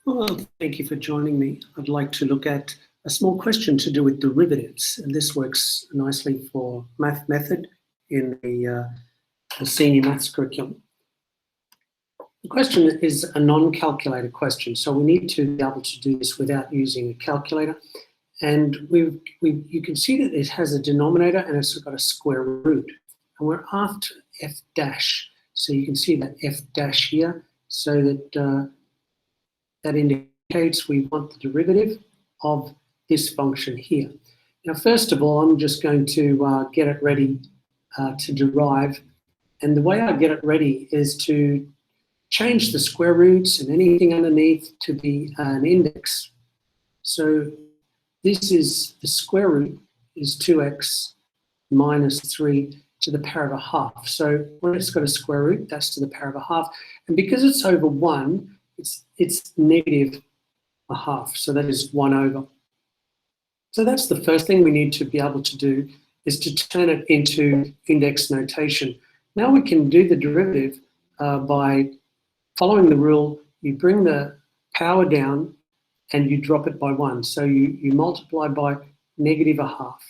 Well, thank you for joining me. I'd like to look at a small question to do with derivatives, and this works nicely for math method in the senior maths curriculum. The question is a non-calculated question, so we need to be able to do this without using a calculator. And you can see that it has a denominator and it's got a square root. And we're after f dash. So you can see that f dash here, so that that indicates we want the derivative of this function here. Now, first of all, I'm just going to get it ready to derive. And the way I get it ready is to change the square roots and anything underneath to be an index. So this is the square root is 2x minus 3 to the power of a half. So when it's got a square root, that's to the power of a half. And because it's over 1, it's negative a half. So that is 1 over. So that's the first thing we need to be able to do, is to turn it into index notation. Now we can do the derivative by following the rule. You bring the power down and you drop it by 1. So you multiply by negative a half.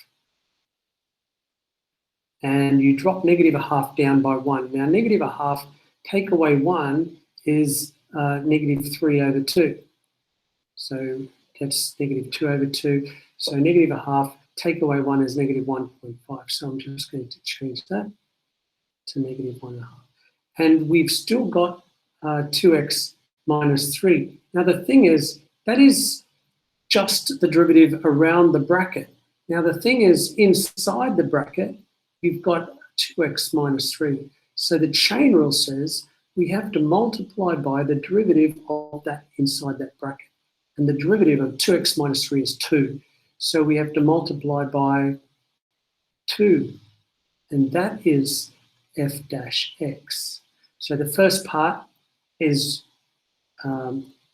And you drop negative a half down by 1. Now negative a half, take away 1 is negative 3 over 2. So that's negative 2 over 2. So negative a half, take away 1 is negative 1.5. So I'm just going to change that to negative 1.5. And we've still got 2x minus 3. Now the thing is, that is just the derivative around the bracket. Now the thing is, inside the bracket, you've got 2x minus 3. So the chain rule says we have to multiply by the derivative of that inside that bracket. And the derivative of 2x minus 3 is 2. So we have to multiply by 2. And that is f dash x. So the first part is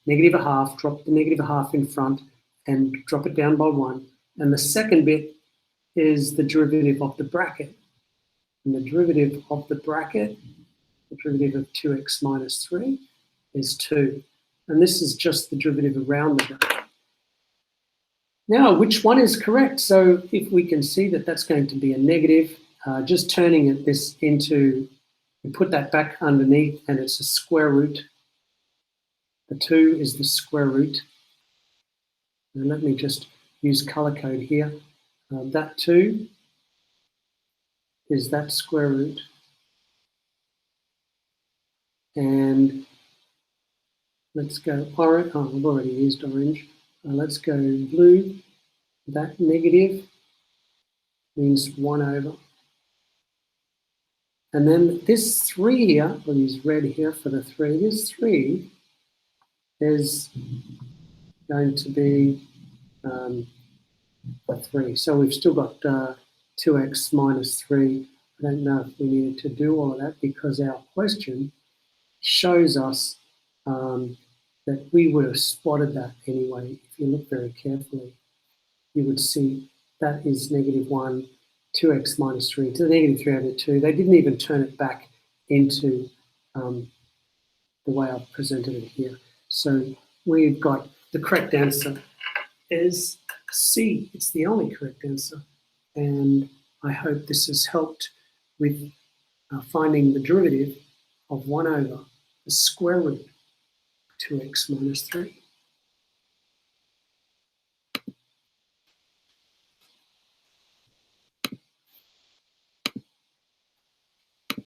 negative a half, drop the negative a half in front and drop it down by 1. And the second bit is the derivative of the bracket. And the derivative of the bracket, the derivative of 2x minus 3 is 2. And this is just the derivative around the bracket. Now, which one is correct? So if we can see that that's going to be a negative, just turning this into, we put that back underneath and it's a square root. The 2 is the square root. And let me just use color code here. That 2 is that square root. And let's go orange. Oh, I've already used orange. Let's go blue. That negative means 1 over. And then this 3 here, I'll use red here for the 3. This 3 is going to be a 3. So we've still got 2x minus 3. I don't know if we needed to do all of that because our question shows us that we would have spotted that anyway. If you look very carefully, you would see that is negative 1, 2x minus 3 to the negative 3 over 2. They didn't even turn it back into the way I've presented it here. So we've got the correct answer is C. It's the only correct answer. And I hope this has helped with finding the derivative of 1 over the square root of 2x minus 3.